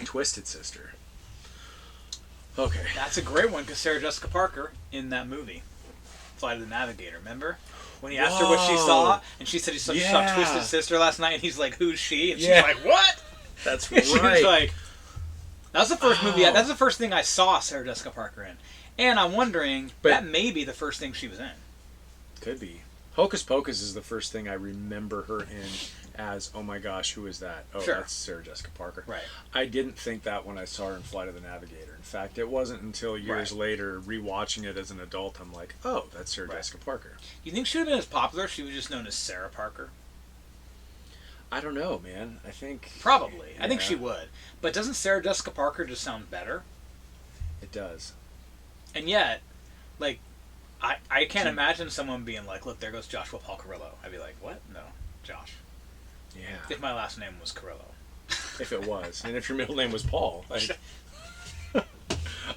Twisted Sister. Okay. That's a great one because Sarah Jessica Parker in that movie, Flight of the Navigator. Remember when he asked her what she saw, and she said she saw Twisted Sister last night, and he's like, "Who's she?" And she's like, "What?" That's right. She was like, "That's the first movie. That's the first thing I saw Sarah Jessica Parker in." And I'm wondering, that may be the first thing she was in. Could be. Hocus Pocus is the first thing I remember her in as, oh my gosh, who is that? Oh, that's Sarah Jessica Parker. Right. I didn't think that when I saw her in Flight of the Navigator. In fact, it wasn't until years later, rewatching it as an adult, I'm like, oh, that's Sarah Jessica Parker. You think she would have been as popular if she was just known as Sarah Parker? I don't know, man. I think... Probably. Yeah. I think she would. But doesn't Sarah Jessica Parker just sound better? It does. And yet, like, I can't imagine someone being like, look, there goes Joshua Paul Carrillo. I'd be like, what? No, Josh. Yeah. If my last name was Carrillo. If it was. And if your middle name was Paul. Like...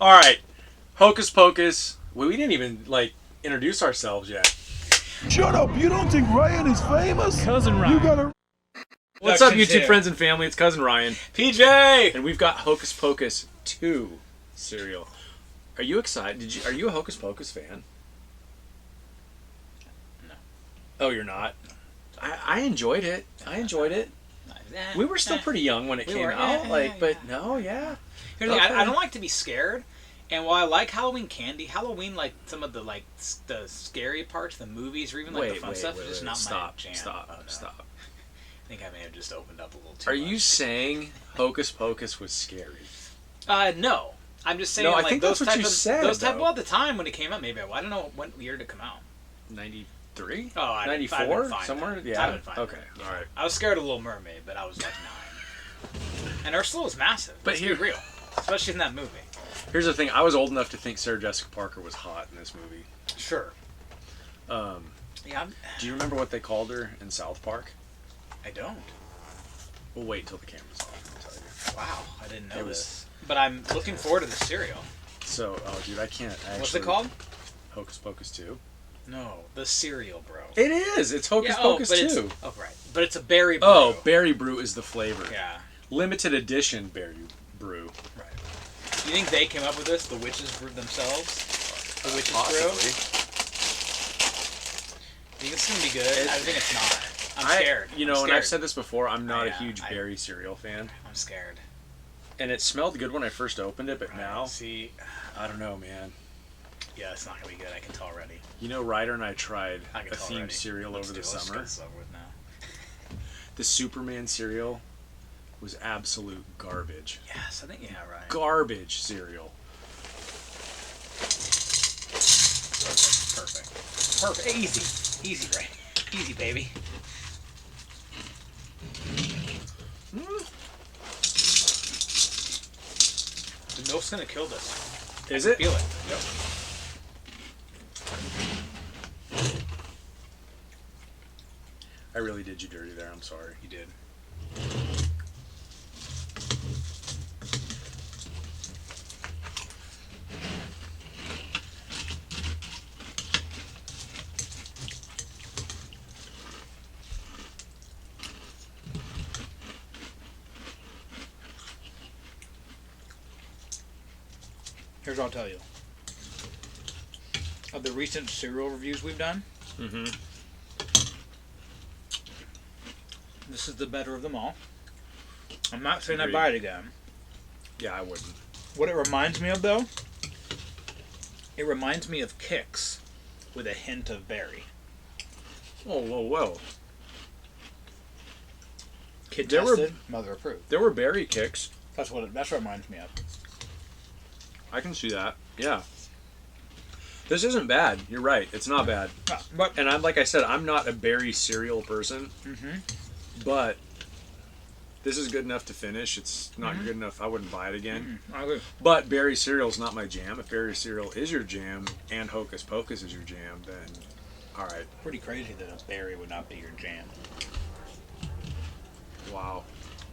All right. Hocus Pocus. Well, we didn't even, like, introduce ourselves yet. Shut up. You don't think Ryan is famous? Cousin Ryan. You gotta... What's up, YouTube friends and family? It's Cousin Ryan. PJ! And we've got Hocus Pocus 2 cereal. Are you excited? Are you a Hocus Pocus fan? No. Oh, you're not? I enjoyed it. I enjoyed it. We were still pretty young when it came out. Here's the thing, I don't like to be scared. And while I like Halloween candy, Halloween, like some of the the scary parts, the movies, or even like the fun stuff, is just not my jam. Stop. I think I may have just opened up a little too much. Are you saying Hocus Pocus was scary? No. I'm just saying, no, I like, think those that's what type you of, said, those type, well, at the time when it came out, maybe, I don't know what year did it come out. 93? Oh, 94? Somewhere? That. Yeah. Okay, all right. I was scared of Little Mermaid, but I was like 9. And Ursula was massive. Let's be real. Especially in that movie. Here's the thing. I was old enough to think Sarah Jessica Parker was hot in this movie. Sure. Yeah. Do you remember what they called her in South Park? I don't. We'll wait until the camera's off. I'll tell you. Wow, I didn't know this. But I'm looking forward to the cereal. So, oh, dude, I can't actually... What's it called? Hocus Pocus 2. No, the cereal, bro. It is. It's Hocus Pocus 2. Oh, right. But it's a berry brew. Oh, berry brew is the flavor. Yeah. Limited edition berry brew. Right. You think they came up with this? The witches brewed themselves? The witches brew? You think it's going to be good? I think it's not. I'm scared. You know, and I've said this before, I'm not a huge berry cereal fan. I'm scared. And it smelled good when I first opened it, but now... See, I don't know, man. Yeah, it's not going to be good. I can tell already. You know, Ryder and I tried a themed cereal over the summer. Let's get this over with now. The Superman cereal was absolute garbage. Yes, I think, right. Garbage cereal. Perfect. Easy, Ray. Easy, baby. The milk's gonna kill this. Is it? Feel it. Yep. I really did you dirty there. I'm sorry. You did. Here's what I'll tell you. Of the recent cereal reviews we've done, this is the better of them all. I'm not saying I'd buy it again. Yeah, I wouldn't. What it reminds me of, though, it reminds me of Kix with a hint of berry. Oh, whoa. Kid tested, mother approved. There were berry kicks. That's what it reminds me of. I can see that. Yeah. This isn't bad. You're right. It's not bad. And like I said, I'm not a berry cereal person. But this is good enough to finish. It's not good enough. I wouldn't buy it again. I agree. But berry cereal is not my jam. If berry cereal is your jam and Hocus Pocus is your jam, then all right. Pretty crazy that a berry would not be your jam. Wow.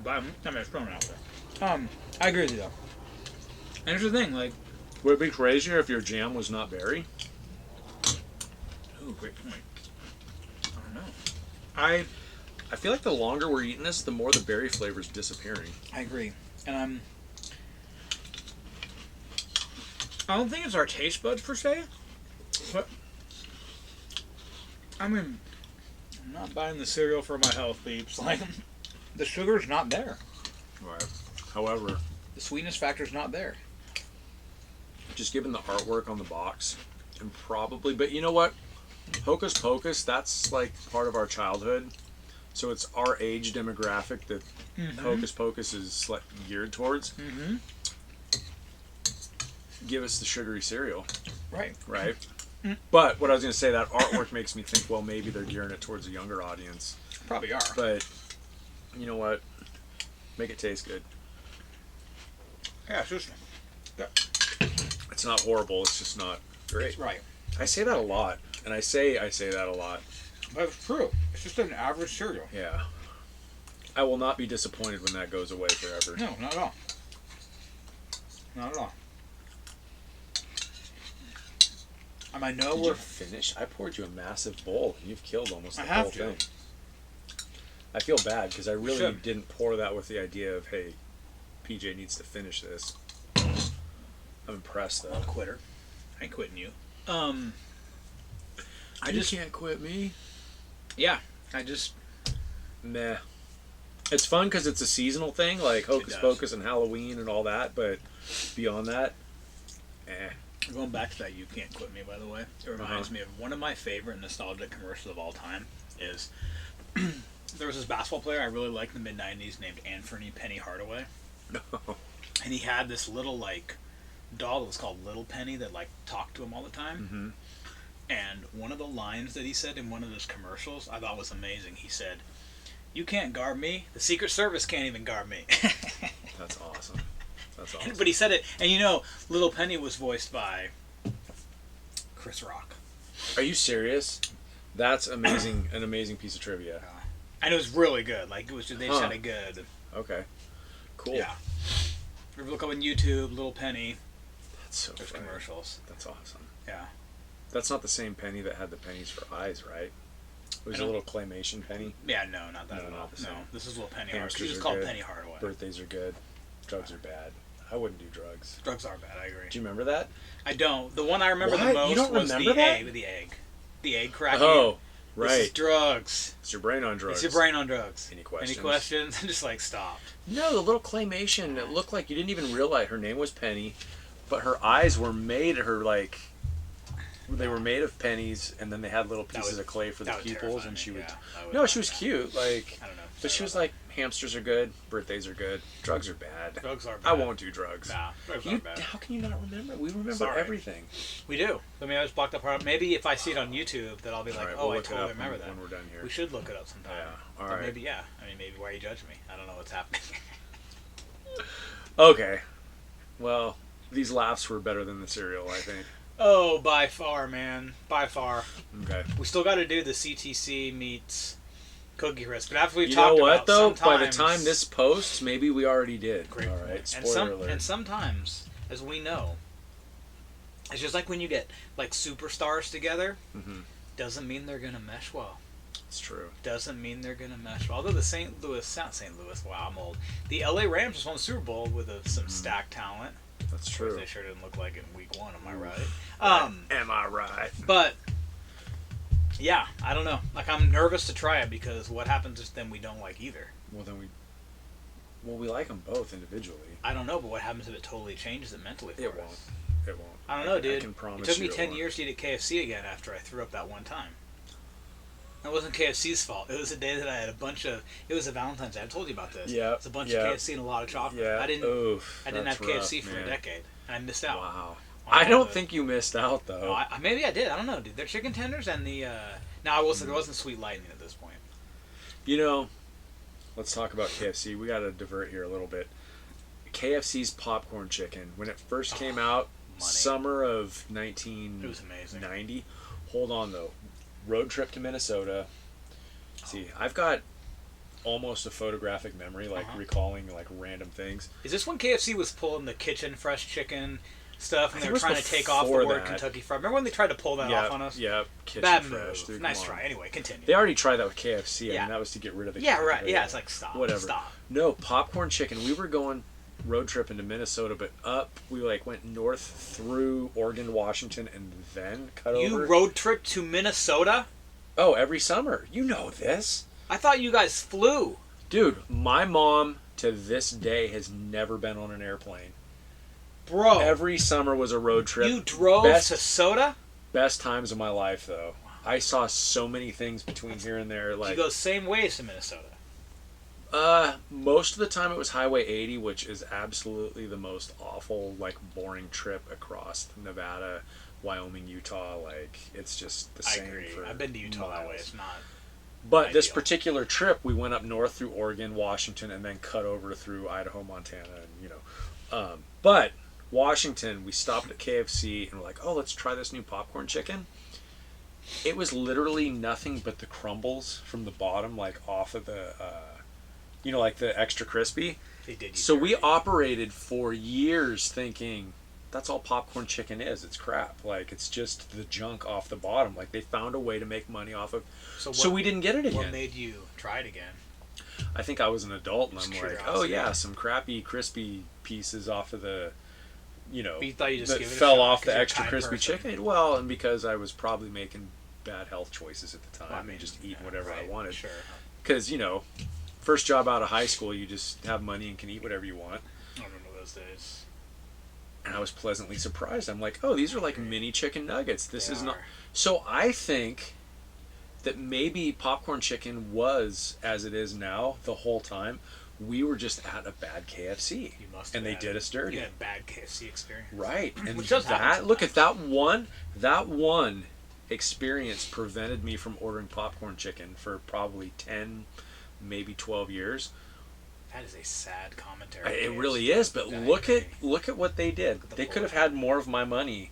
But I'm just throwing it out there. I agree with you though. And here's the thing, like... Would it be crazier if your jam was not berry? Ooh, great point. I don't know. I feel like the longer we're eating this, the more the berry flavor's disappearing. I agree. And I don't think it's our taste buds per se, but I mean, I'm not buying the cereal for my health, peeps. Like, the sugar's not there. Right. However, The sweetness factor's not there. just given the artwork on the box, and probably, but you know what? Hocus Pocus, that's like part of our childhood. So it's our age demographic that Hocus Pocus is like geared towards. Mm-hmm. Give us the sugary cereal. Right. Right? But what I was going to say, that artwork makes me think, well, maybe they're gearing it towards a younger audience. Probably are. But, you know what? Make it taste good. Yeah, seriously. Yeah. It's not horrible, it's just not great. Right. I say that a lot. And I say that a lot. But it's true. It's just an average cereal. Yeah. I will not be disappointed when that goes away forever. No, not at all. Not at all. I know Did we're you finish? I poured you a massive bowl, and you've killed almost the I whole have to. thing. I feel bad because I really should. didn't pour that with the idea of, hey, PJ needs to finish this. I'm impressed though. I'm a quitter. I ain't quitting you. You can't quit me. Yeah. I just Meh. It's fun because it's a seasonal thing, like Hocus does. Pocus and Halloween and all that. But beyond that, going back to that, you can't quit me. By the way, it reminds me of one of my favorite nostalgic commercials of all time. Is there was this basketball player I really liked in the mid '90s named Anthony Penny Hardaway, and he had this little like doll that was called Little Penny that like talked to him all the time. Mm-hmm. And one of the lines that he said in one of those commercials I thought was amazing. He said, "You can't guard me. The Secret Service can't even guard me." That's awesome. That's awesome. But he said it, and you know, Little Penny was voiced by Chris Rock. Are you serious? That's amazing. An amazing piece of trivia. And it was really good. Like, it was just, they just Huh. had a good... Okay. Cool. Yeah. If you look up on YouTube, Little Penny, That's so there's funny. commercials. That's awesome. Yeah. That's not the same penny that had the pennies for eyes, right? It was a little claymation penny. Yeah, no, not that No, at all. not the No, same. this is Little Penny Hamsters Hardaway. She just are called good. Penny Hardaway. Birthdays are good. Drugs are bad. I wouldn't do drugs. Drugs are bad, I agree. Do you remember that? I don't. The one I remember What? the most You don't was remember the that? egg. The egg. The egg cracking. Oh, This is right. drugs. It's your brain on drugs. It's your brain on drugs. Any questions? Any questions? Just like, stop. No, the little claymation. It looked like you didn't even realize her name was Penny, but her eyes were made. They were made of pennies, and then they had little pieces of clay for the that would pupils, terrify and me, she would. yeah, that would No, she was terrify me. cute. Like, I don't know. but she Sorry was about like, hamsters are good, birthdays are good, drugs are bad. Drugs are bad. I won't do drugs. Nah, drugs You, are bad. how can you not remember? We remember Sorry. everything. We do. I mean, I just blocked up part. Maybe if I see it on YouTube, that I'll be like, All right, oh, we'll I look it totally up remember when that. we're done here. We should look it up sometime. Yeah. All But right. maybe, yeah. I mean, maybe why are you judging me? I don't know what's happening. Okay. Well, these laughs were better than the cereal, I think. Oh, by far, man. By far. Okay. We still got to do the CTC meets Cookie Crisp. But after we've You know talked what, about though? By the sometimes- time this posts, maybe we already did. Great All point. right. And Spoiler alert. and sometimes, as we know, it's just like when you get like superstars together. Mhm. Doesn't mean they're gonna mesh well. It's true. Doesn't mean they're gonna mesh well. Although not St. Louis. Wow, I'm old. The LA Rams just won the Super Bowl with some stacked talent. That's Of course, true. they sure didn't look like it in week 1. Am I right? Am I right? But yeah, I don't know. Like, I'm nervous to try it because what happens if then we don't like either? Well, we like them both individually. I don't know, but what happens if it totally changes it mentally for It us? won't. It won't. I don't know, dude. I can promise It took me you 10 won't. years to eat at KFC again after I threw up that one time. That wasn't KFC's fault. It was the day that I had a bunch of... It was a Valentine's Day. I told you about this. Yeah. It's a bunch Yeah. of KFC and a lot of chocolate. Yeah. I didn't Oof, have that's KFC rough, for man. a decade. And I missed out. Wow. on I all don't of it. think you missed out, though. No, maybe I did. I don't know, dude. They're chicken tenders and the... Now, I will say there wasn't Sweet Lightning at this point. You know, let's talk about KFC. We got to divert here a little bit. KFC's popcorn chicken, when it first came out, money. summer of 1990. It was amazing. Hold on, though. Road trip to Minnesota. See, I've got almost a photographic memory, like recalling like random things. Is this when KFC was pulling the kitchen fresh chicken stuff, and they were trying to take off the word Kentucky Fried. Remember when they tried to pull that off on us? Yeah, Kitchen Bad Fresh. move. Dude, Nice try. Anyway, continue. They already tried that with KFC. I mean, that was to get rid of the. Yeah, right. Yeah, it's like stop. Whatever. Stop. No, popcorn chicken. We were going road trip into Minnesota, but we like went north through Oregon, Washington, and then cut over. You road trip to Minnesota? Oh, every summer. You know this. I thought you guys flew. Dude, my mom to this day has never been on an airplane. Bro. Every summer was a road trip. You drove to Soda? Best times of my life, though. I saw so many things between here and there. Like, you go same ways to Minnesota? Most of the time it was Highway 80, which is absolutely the most awful, like, boring trip across Nevada, Wyoming, Utah. Like, it's just the same. I agree. For I've been to Utah miles. that way. It's not. But ideal. this particular trip, we went up north through Oregon, Washington, and then cut over through Idaho, Montana, and but Washington, we stopped at KFC and we're like, oh, let's try this new popcorn chicken. It was literally nothing but the crumbles from the bottom, like off of the, like the extra crispy. They did. So we operated for years thinking that's all popcorn chicken is. It's crap. Like, it's just the junk off the bottom. Like, they found a way to make money off of. So we didn't get it again. What made you try it again? I think I was an adult and I'm curiosity. like, oh yeah, some crappy crispy pieces off of the, But you thought you just that give it a fell shot off the 'cause you're a extra kind crispy person. chicken. Well, and because I was probably making bad health choices at the time, Well, I mean, and just eating yeah, whatever right, I wanted. Sure. Because first job out of high school, you just have money and can eat whatever you want. I remember those days. And I was pleasantly surprised. I'm like, oh, these are like mini chicken nuggets. This They is not. are. So I think that maybe popcorn chicken was as it is now the whole time. We were just at a bad KFC, You must. and they did us dirty. You had a bad KFC experience. Right, and Which does happen look at that one experience prevented me from ordering popcorn chicken for probably 10, maybe 12 years. That is a sad commentary. It KFC. really is, but I look agree. at what they did. Look at the They could have boy. had more of my money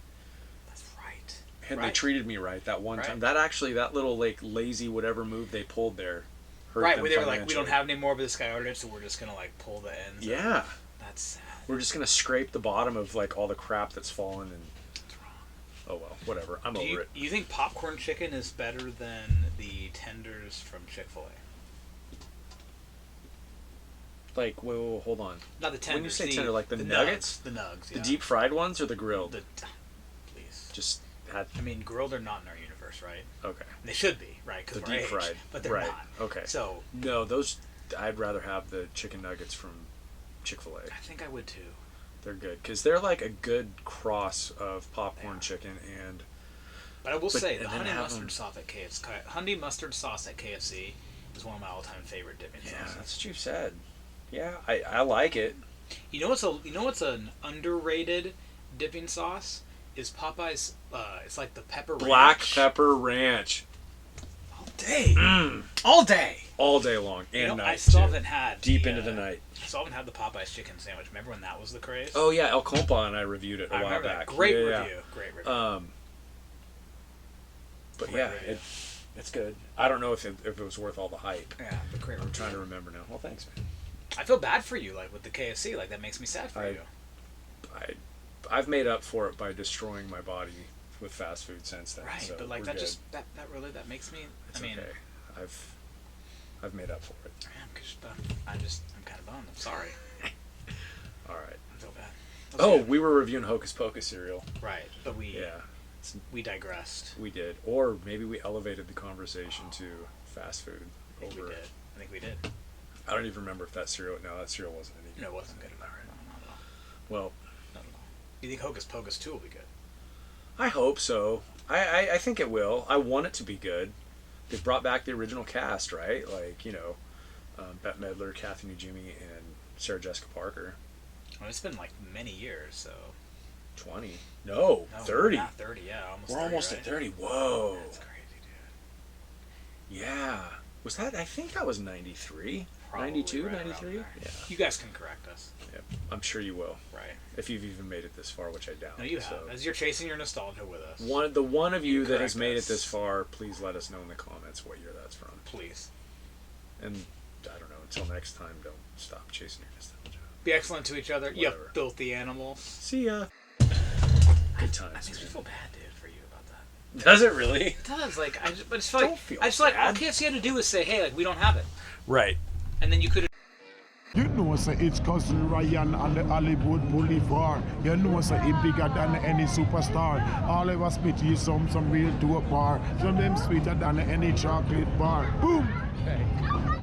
That's right. had they Right. treated me right that one time. Right. That little like lazy whatever move they pulled there hurt Right, them where they were like, we don't financially. have any more, but this guy ordered it, so we're just gonna like pull the ends. Yeah, That's sad. we're just gonna scrape the bottom of like all the crap that's fallen and. That's wrong. Oh well, whatever. I'm over it. You think popcorn chicken is better than the tenders from Chick-fil-A? Like, whoa, hold on. Not the tenders. When you say the, tender, like the nugs, nuggets? The nugs. The Yeah. deep fried ones or the grilled? Please. Just had. I mean, grilled are not in our universe, right? Okay. They should be, right? Because The we're deep aged, fried. but they're right. not. Okay. So No, those. I'd rather have the chicken nuggets from Chick-fil-A. I think I would too. They're good because they're like a good cross of popcorn Yeah. chicken and. But I will say and the then honey have mustard them- sauce at KFC. Honey mustard sauce at KFC is one of my all-time favorite dipping Yeah, sauces. that's what you said. Yeah, I like it. You know what's an underrated dipping sauce is Popeye's. It's like the pepper Black ranch. pepper ranch. All day. Mm, All day. all day long and You know, night I still too. haven't had Deep the, into the night. I still haven't had the Popeye's chicken sandwich. Remember when that was the craze? Oh yeah, El Compa and I reviewed it a I while remember back. that. Great Yeah, yeah, review. Great review. yeah. But Great yeah, review. it's good. I don't know if it was worth all the hype. Yeah, but great I'm review. trying to remember now. Well, thanks, man. I feel bad for you, like with the KFC. Like that makes me sad for you. I've made up for it by destroying my body with fast food since then. Right, so but like we're that good. just that really that makes me. It's I mean, okay. I've made up for it. I'm kind of bummed. I'm sorry. All right. I feel bad. Oh, good. we were reviewing Hocus Pocus cereal. Right, but we Yeah, digressed. we did. Or maybe we elevated the conversation to fast food I think we did. I think we did. I don't even remember if that cereal. No, that cereal wasn't any good. No, it wasn't good. All right. No, not at all. Well, Not at all. You think Hocus Pocus 2 will be good? I hope so. I think it will. I want it to be good. They brought back the original cast, right? Like, Bette Midler, Kathy Najimy, and Sarah Jessica Parker. Well, it's been like many years, so. 20. No, No, 30. Not 30, yeah, almost. We're 30, almost right? at 30. Whoa. That's crazy, dude. Yeah. Was that? I think that was 93. Probably 92, right around 93? there. Yeah. You guys can correct us. Yep. I'm sure you will. Right. If you've even made it this far, which I doubt. No, you have. So. As you're chasing your nostalgia with us. The one of you that has correct made us. it this far, please let us know in the comments what year that's from. Please. And I don't know, until next time, don't stop chasing your nostalgia. Be excellent to each other. You Whatever. filthy animals. See ya. Good That times. makes me feel bad, dude, for you about that. Does it really? It does. Like, I just feel Don't like feel I just feel like all bad. KFC had to do was say, "Hey, like we don't have it," Right. and then you could. You know, say it's cousin Ryan on the Hollywood Boulevard. You know, say he bigger than any superstar. Oliver Smith is some real dope bar. Some them sweeter than any chocolate bar. Boom! Okay.